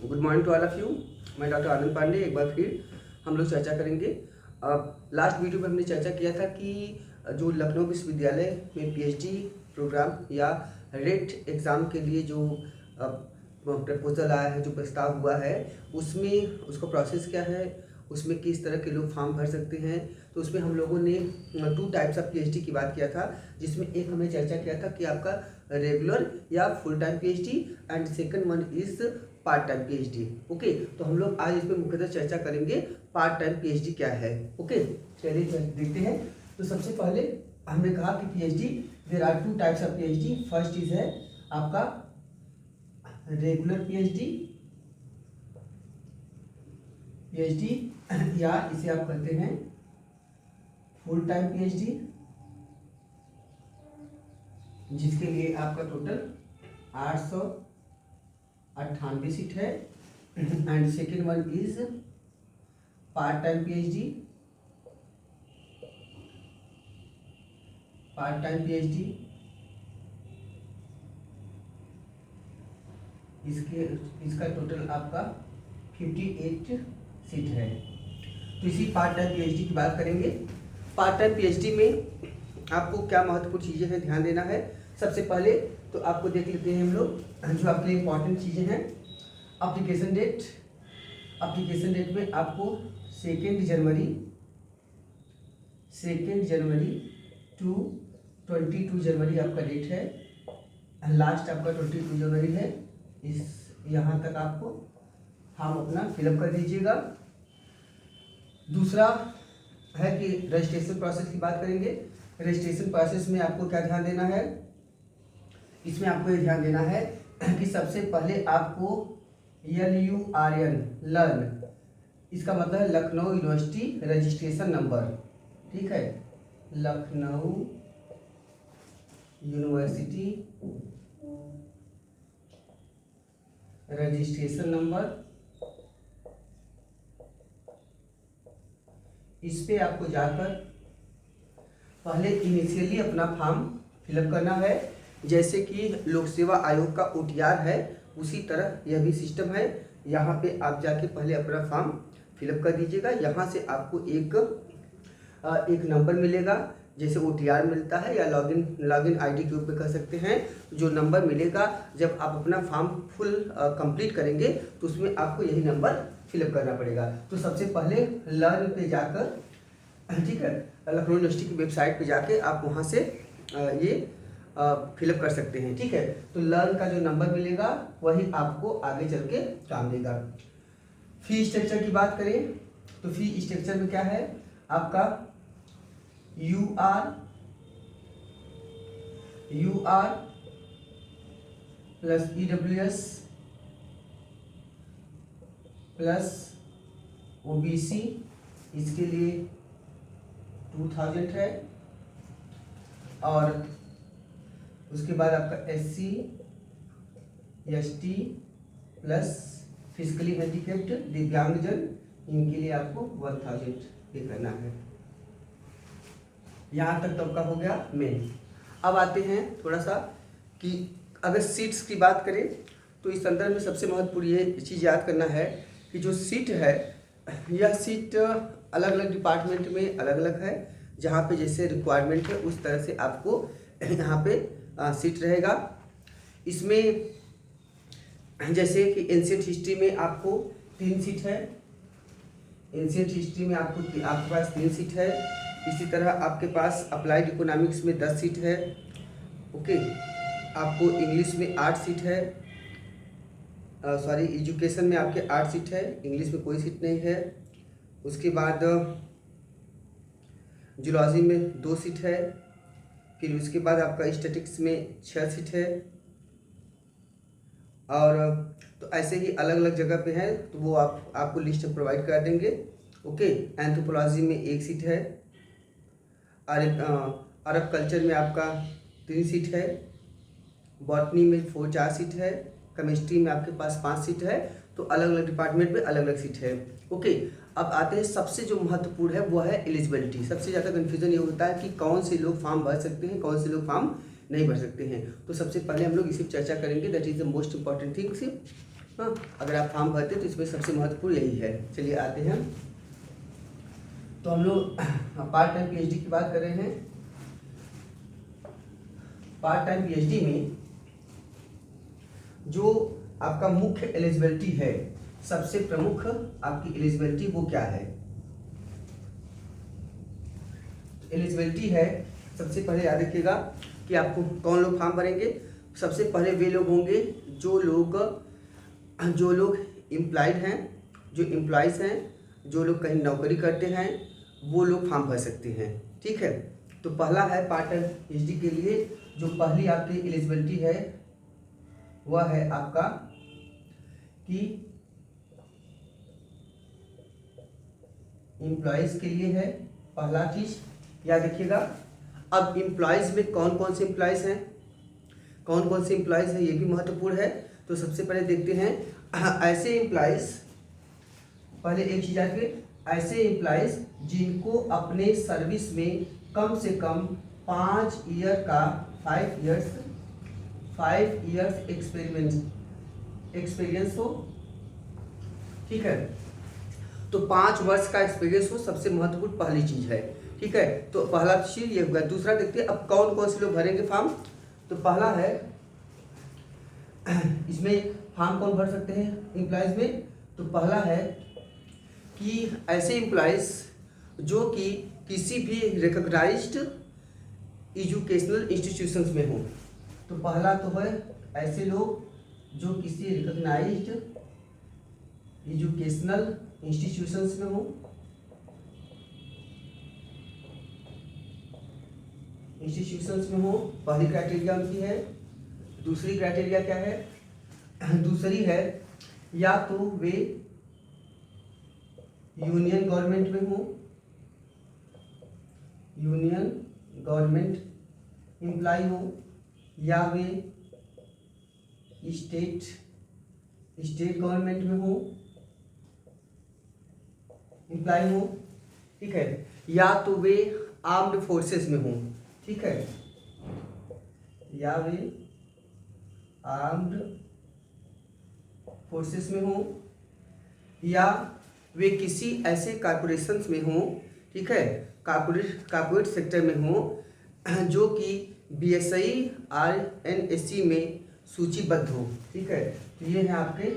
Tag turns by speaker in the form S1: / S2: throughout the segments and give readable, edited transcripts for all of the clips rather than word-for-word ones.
S1: Good morning to all of you. मैं doctor Anand Pandey. एक बार फिर हम लोग चर्चा करेंगे। लास्ट वीडियो में हमने चर्चा किया था कि जो लखनऊ विश्वविद्यालय में पीएचडी प्रोग्राम या रेट एग्ज़ाम के लिए जो प्रपोजल आया है, जो प्रस्ताव हुआ है, उसमें उसका प्रोसेस क्या है, उसमें किस तरह के लोग फॉर्म भर सकते हैं। तो उसमें हम लोगों ने 2 टाइप्स ऑफ पीएचडी की बात किया था, जिसमें एक हमने चर्चा किया था कि आपका रेगुलर या full time PhD and second one is part time PhD. Okay, तो हम लोग आज इसमें मुख्यतः चर्चा करेंगे पार्ट टाइम पीएचडी क्या है। ओके, चलिए देखते हैं। तो सबसे पहले हमने कहा कि PhD there are 2 types of PhD. First is है आपका रेगुलर पीएचडी या इसे आप कहते हैं फुल टाइम पीएचडी, जिसके लिए आपका टोटल 898 सीट है। And second one is part time PhD. इसका टोटल आपका 58 सीट है। तो इसी पार्ट टाइम पीएचडी की बात करेंगे। पार्ट टाइम पीएचडी में आपको क्या महत्वपूर्ण चीज़ें हैं, ध्यान देना है। सबसे पहले तो आपको देख लेते हैं हम लोग जो आपके लिए इम्पॉर्टेंट चीज़ें हैं। एप्लीकेशन डेट में आपको 2 जनवरी टू 22 जनवरी आपका डेट है। लास्ट आपका 22 जनवरी है। यहाँ तक आपको फॉर्म अपना फिलअप कर दीजिएगा। दूसरा है कि रजिस्ट्रेशन प्रोसेस की बात करेंगे। रजिस्ट्रेशन प्रोसेस में आपको क्या ध्यान देना है, इसमें आपको ये ध्यान देना है कि सबसे पहले आपको लर्न, इसका मतलब है लखनऊ यूनिवर्सिटी रजिस्ट्रेशन नंबर। ठीक है, लखनऊ यूनिवर्सिटी रजिस्ट्रेशन नंबर, इस पे आपको जाकर पहले इनिशियली अपना फॉर्म फिलअप करना है। जैसे कि लोक सेवा आयोग का OTR है, उसी तरह यह भी सिस्टम है। यहाँ पे आप जाके पहले अपना फॉर्म फिलअप कर दीजिएगा। यहाँ से आपको एक नंबर मिलेगा, जैसे OTR मिलता है या लॉगिन आईडी के ऊपर कर सकते हैं। जो नंबर मिलेगा जब आप अपना फॉर्म फुल कंप्लीट करेंगे तो उसमें आपको यही नंबर फिलअप करना पड़ेगा। तो सबसे पहले लर्न पे जाकर, ठीक है, लखनऊ यूनिवर्सिटी की वेबसाइट पे जाके आप वहाँ से ये फिलअप कर सकते हैं। ठीक है, तो लर्न का जो नंबर मिलेगा वही आपको आगे चल के काम देगा। फी स्ट्रक्चर की बात करें तो फी स्ट्रक्चर में क्या है, आपका UR plus EWS plus OBC, इसके लिए 2000 है। और उसके बाद आपका SC ST plus physically handicapped दिव्यांगजन, इनके लिए आपको 1000 पे करना है। यहाँ तक तो आपका हो गया मेन। अब आते हैं थोड़ा सा कि अगर सीट्स की बात करें तो इस संदर्भ में सबसे महत्वपूर्ण ये चीज़ याद करना है कि जो सीट है, यह सीट अलग अलग डिपार्टमेंट में अलग अलग है। जहाँ पे जैसे रिक्वायरमेंट है उस तरह से आपको यहाँ पे सीट रहेगा। इसमें जैसे कि एंशिएंट हिस्ट्री में आपको 3 सीट है। एंशिएंट हिस्ट्री में आपके पास 3 सीट है। इसी तरह आपके पास अप्लाइड इकोनॉमिक्स में 10 सीट है। ओके, आपको इंग्लिश में 8 सीट है। एजुकेशन में आपके 8 सीट है, इंग्लिश में कोई सीट नहीं है। उसके बाद जूलॉजी में 2 सीट है। फिर उसके बाद आपका स्टैटिक्स में 6 सीट है। और तो ऐसे ही अलग अलग जगह पे है, तो वो आपको लिस्ट प्रोवाइड कर देंगे। ओके, एंथ्रोपोलॉजी में 1 सीट है। अरब कल्चर में आपका 3 सीट है। बॉटनी में 4 सीट है। केमिस्ट्री में आपके पास 5 सीट है। तो अलग अलग डिपार्टमेंट में अलग अलग सीट है। ओके, अब आते हैं सबसे जो महत्वपूर्ण है वो है एलिजिबिलिटी। सबसे ज़्यादा कन्फ्यूजन ये होता है कि कौन से लोग फॉर्म भर सकते हैं, कौन से लोग फॉर्म नहीं भर सकते हैं। तो सबसे पहले हम लोग इसी पर चर्चा करेंगे, that is the most important things. हाँ, अगर आप फॉर्म भरते तो इसमें सबसे महत्वपूर्ण यही है। चलिए आते हैं, तो हम लोग पार्ट टाइम पीएचडी की बात कर रहे हैं। पार्ट टाइम पीएचडी में जो आपका मुख्य एलिजिबिलिटी है, सबसे प्रमुख आपकी एलिजिबिलिटी वो क्या है? एलिजिबिलिटी है, सबसे पहले याद रखिएगा कि आपको कौन लोग फॉर्म भरेंगे। सबसे पहले वे लोग होंगे जो लोग एम्प्लॉयड हैं, जो एम्प्लॉयज़ हैं, जो लोग कहीं नौकरी करते हैं, वो लोग फॉर्म भर सकते हैं। ठीक है, तो पहला है पार्ट टाइम पीएचडी के लिए जो पहली आपकी एलिजिबिलिटी है वह है आपका कि एम्प्लॉयज़ के लिए है। पहला चीज याद रखिएगा। अब एम्प्लॉयज़ में कौन कौन से एम्प्लॉयज़ हैं, कौन कौन से एम्प्लॉयज़ हैं, ये भी महत्वपूर्ण है। तो सबसे पहले देखते हैं ऐसे एम्प्लॉयज़, पहले एक चीज याद रखिए, ऐसे एम्प्लॉयज़ जिनको अपने सर्विस में कम से कम 5 इयर्स एक्सपीरियंस हो। ठीक है, तो 5 वर्ष का एक्सपीरियंस हो, सबसे महत्वपूर्ण पहली चीज है। ठीक है, तो पहला चीज ये होगा। दूसरा देखते हैं अब कौन कौन से लोग भरेंगे फॉर्म। तो पहला है, इसमें फॉर्म कौन भर सकते हैं एम्प्लॉयज़ में? तो पहला है कि ऐसे एम्प्लॉयज़ जो कि किसी भी रिकॉग्नाइज्ड एजुकेशनल इंस्टीट्यूशंस में हो। तो पहला तो है ऐसे लोग जो किसी रिकॉग्नाइज्ड एजुकेशनल इंस्टीट्यूशंस में हो, पहली क्राइटेरिया उनकी है। दूसरी क्राइटेरिया क्या है? दूसरी है या तो वे यूनियन गवर्नमेंट में हो, यूनियन गवर्नमेंट एम्प्लॉय हो, या वे स्टेट गवर्नमेंट में हो एम्प्लॉय हो। ठीक है, या तो वे आर्म्ड फोर्सेस में हो। ठीक है, या वे आर्म्ड फोर्सेस में हो, या वे किसी ऐसे कॉर्पोरेशंस में हो। ठीक है, कॉर्पोरेट सेक्टर में हो जो कि BSI RNSE में सूचीबद्ध हो। ठीक है, तो ये है आपके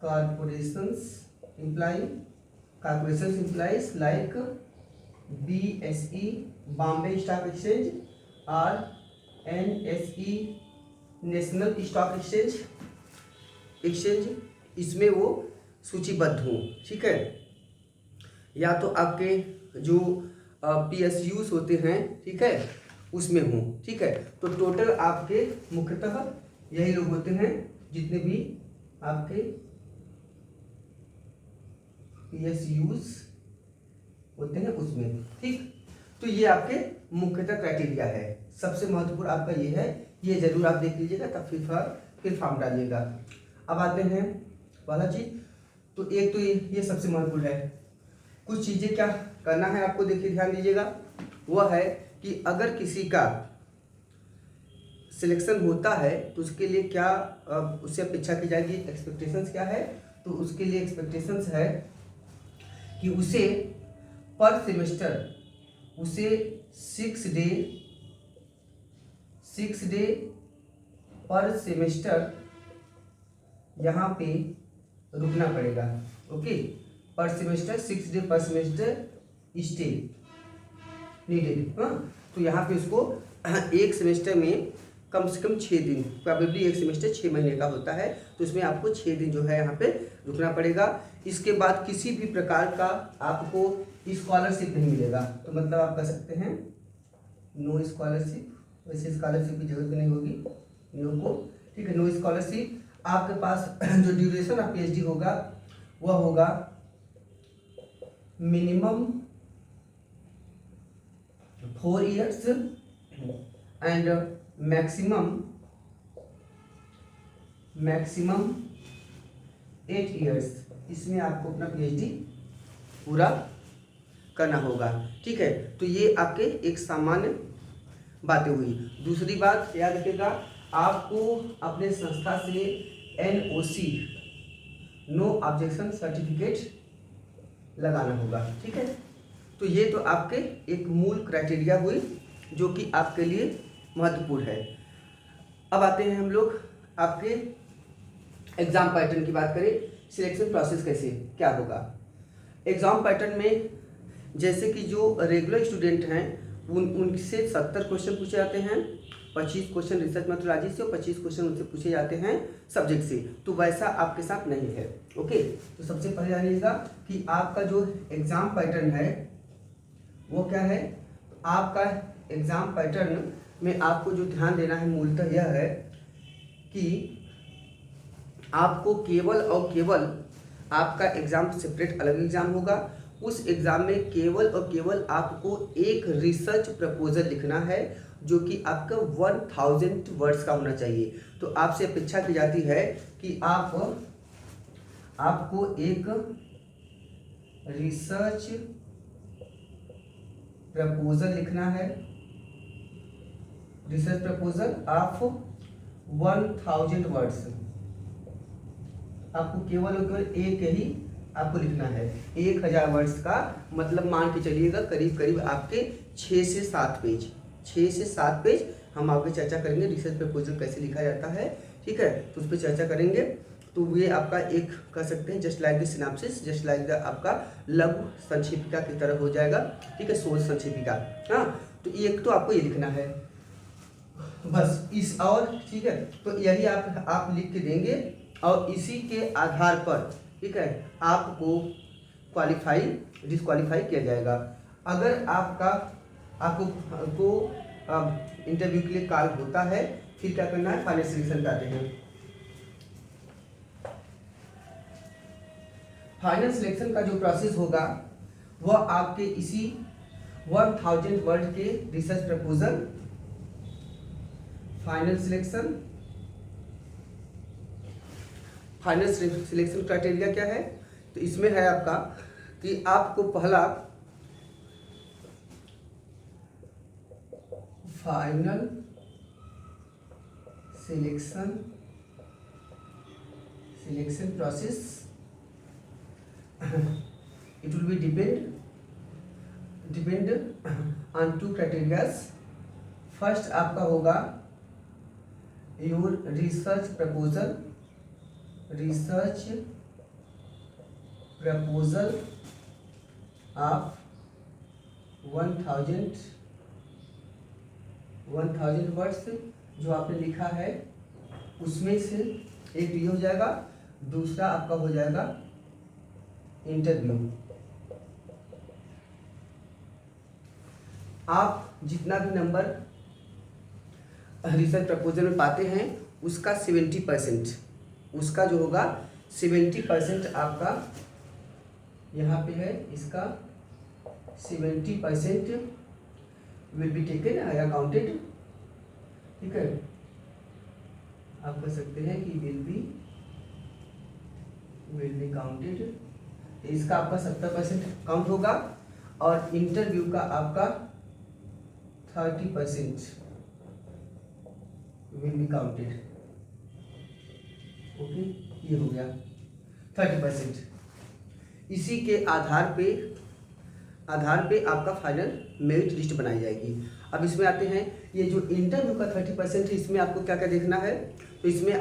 S1: corporations employees like BSE Bombay stock exchange, RNSE national stock exchange, इसमें वो सूचीबद्ध हो। ठीक है, या तो आपके जो PSUs होते हैं, ठीक है, उसमें हो। ठीक है, तो टोटल आपके मुख्यतः यही लोग होते हैं जितने भी आपके PSUs होते हैं उसमें। ठीक, तो ये आपके मुख्यतः क्राइटेरिया है। सबसे महत्वपूर्ण आपका ये है, ये जरूर आप देख लीजिएगा, तब फिर फॉर्म डालिएगा। अब आते हैं पहला चीज, तो एक तो ये सबसे महत्वपूर्ण है। कुछ चीजें क्या करना है आपको, देखिए ध्यान दीजिएगा। वह है कि अगर किसी का सिलेक्शन होता है तो उसके लिए क्या उससे अपेक्षा की जाएगी, एक्सपेक्टेशंस क्या है? तो उसके लिए एक्सपेक्टेशंस है कि उसे पर सेमेस्टर उसे 6 डे पर सेमेस्टर यहाँ पे रुकना पड़ेगा। ओके, पर सेमेस्टर 6 डे पर सेमेस्टर स्टे नीडेड। हाँ, तो यहाँ पे उसको एक सेमेस्टर में कम से कम 6 दिन, प्रोबेबली एक सेमेस्टर 6 महीने का होता है, तो इसमें आपको 6 दिन जो है यहाँ पे रुकना पड़ेगा। इसके बाद किसी भी प्रकार का आपको स्कॉलरशिप नहीं मिलेगा। तो मतलब आप कह सकते हैं नो स्कॉलरशिप, वैसे स्कॉलरशिप की जरूरत नहीं होगी नो को। ठीक है, नो स्कॉलरशिप। आपके पास जो ड्यूरेशन ऑफ PhD होगा वह होगा minimum 4 years and maximum 8 years। इसमें आपको अपना PhD पूरा करना होगा। ठीक है, तो ये आपके एक सामान्य बातें हुई। दूसरी बात याद रखिएगा, आपको अपने संस्था से NOC नो ऑब्जेक्शन सर्टिफिकेट लगाना होगा। ठीक है, तो ये तो आपके एक मूल क्राइटेरिया हुई जो कि आपके लिए महत्वपूर्ण है। अब आते हैं हम लोग आपके एग्जाम पैटर्न की बात करें, सिलेक्शन प्रोसेस कैसे क्या होगा। एग्जाम पैटर्न में जैसे कि जो रेगुलर स्टूडेंट हैं उनसे 70 क्वेश्चन पूछे जाते हैं, 25 क्वेश्चन रिसर्च मेथोडोलॉजी से और 25 क्वेश्चन उनसे पूछे जाते हैं सब्जेक्ट से। तो वैसा आपके साथ नहीं है। ओके, तो सबसे पहले जानिएगा कि आपका जो एग्जाम पैटर्न है वो क्या है। आपका एग्जाम पैटर्न में आपको जो ध्यान देना है मूलतः यह है कि आपको केवल और केवल आपका एग्जाम सेपरेट अलग एग्जाम होगा। उस एग्जाम में केवल और केवल आपको एक रिसर्च प्रपोजल लिखना है जो कि आपका 1000 वर्ड्स का होना चाहिए। तो आपसे अपेक्षा की जाती है कि आपको एक रिसर्च प्रपोजल लिखना है, रिसर्च प्रपोजल ऑफ 1000 वर्ड्स। आपको केवल और केवल एक ही आपको लिखना है। 1000 वर्ड्स का मतलब मान के चलिएगा करीब करीब आपके 6 से 7 पेज, 6 से 7 पेज हम आगे चर्चा करेंगे रिसर्च प्रपोजल कैसे लिखा जाता है। ठीक है, तो उस पर चर्चा करेंगे। तो ये आपका एक कह सकते हैं just like the synopsis, just like the आपका लघु संक्षेपिका की तरह हो जाएगा। ठीक है, शोध संक्षेपिका। हाँ, तो एक तो आपको ये लिखना है बस इस और। ठीक है, तो यही आप लिख के देंगे और इसी के आधार पर ठीक है आपको क्वालिफाई डिसक्वालीफाई किया जाएगा। अगर आपको इंटरव्यू के लिए कॉल होता है फिर क्या करना है, फाइनल सिलेक्शन करते हैं। फाइनल सिलेक्शन का जो प्रोसेस होगा वह आपके इसी 1000 वर्ड के research proposal, final selection criteria क्या है। तो इसमें है आपका कि आपको पहला final selection process it will be depend on 2 criteria। First आपका होगा your research proposal of 1000 words जो आपने लिखा है उसमें से एक ये हो जाएगा। दूसरा आपका हो जाएगा इंटरव्यू। आप जितना भी नंबर रिसर्च प्रपोजल में पाते हैं उसका 70%, उसका जो होगा 70% आपका यहाँ पे है, इसका 70% विल बी टेकन या काउंटेड। ठीक है, आप कह सकते हैं कि विल बी काउंटेड। इसका आपका 70% काउंट होगा और इंटरव्यू का आपका 30% विल बी काउंटेड। ओके, ये हो गया 30%। इसी के आधार पे आपका फाइनल मेरिट लिस्ट बनाई जाएगी। अब इसमें आते हैं ये जो इंटरव्यू का 30% है इसमें आपको क्या क्या देखना है। तो इसमें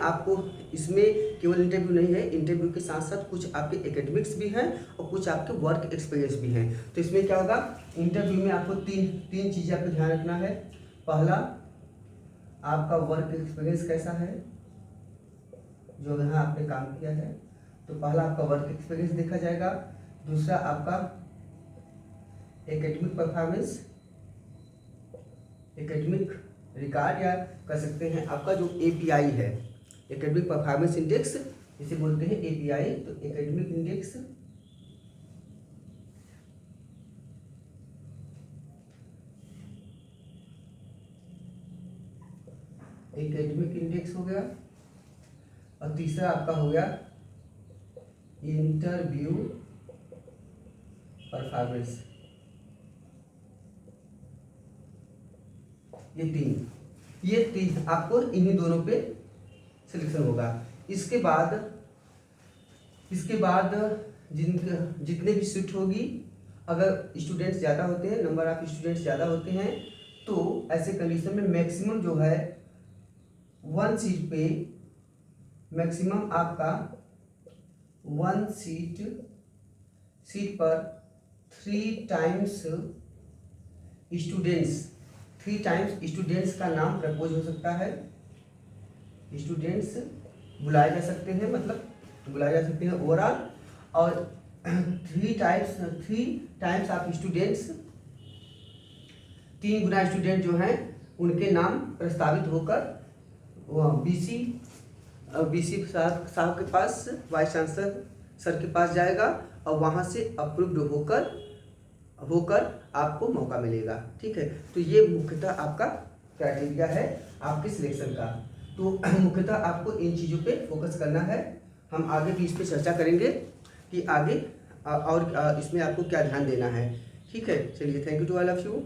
S1: केवल इंटरव्यू नहीं है, इंटरव्यू के साथ साथ कुछ आपके एकेडमिक्स भी हैं और कुछ आपके वर्क एक्सपीरियंस भी हैं। तो इसमें क्या होगा, इंटरव्यू में आपको तीन चीज़ें आपको ध्यान रखना है। पहला आपका वर्क एक्सपीरियंस कैसा है, जो यहाँ आपने काम किया है, तो पहला आपका वर्क एक्सपीरियंस देखा जाएगा। दूसरा आपका एकेडमिक परफॉर्मेंस, एकेडमिक रिकॉर्ड या कह सकते हैं आपका जो API है, एकेडमिक परफॉर्मेंस इंडेक्स इसे बोलते हैं API। तो एकेडमिक इंडेक्स हो गया और तीसरा आपका हो गया इंटरव्यू परफॉर्मेंस। ये 3 ये तीन आपको इन्हीं दोनों पे सिलेक्शन होगा। इसके बाद जितने भी सीट होगी, अगर स्टूडेंट्स ज़्यादा होते हैं, नंबर ऑफ स्टूडेंट्स ज़्यादा होते हैं, तो ऐसे कंडीशन में मैक्सिमम जो है 1 सीट पे मैक्सिमम आपका 1 सीट पर 3 टाइम्स स्टूडेंट्स का नाम प्रपोज हो सकता है। स्टूडेंट्स बुलाए जा सकते हैं, मतलब बुलाए जा सकते हैं ओवरऑल, और 3 times of students, 3 Guna student जो हैं उनके नाम प्रस्तावित होकर बीसी साहब के पास, वाइस चांसलर सर के पास जाएगा और वहाँ से अप्रूव्ड होकर आपको मौका मिलेगा। ठीक है, तो ये मुख्यतः आपका क्राइटेरिया है आपके सिलेक्शन का। तो मुख्यतः आपको इन चीज़ों पे फोकस करना है। हम आगे भी इस पे चर्चा करेंगे कि आगे और इसमें आपको क्या ध्यान देना है। ठीक है, चलिए, thank you to all of you.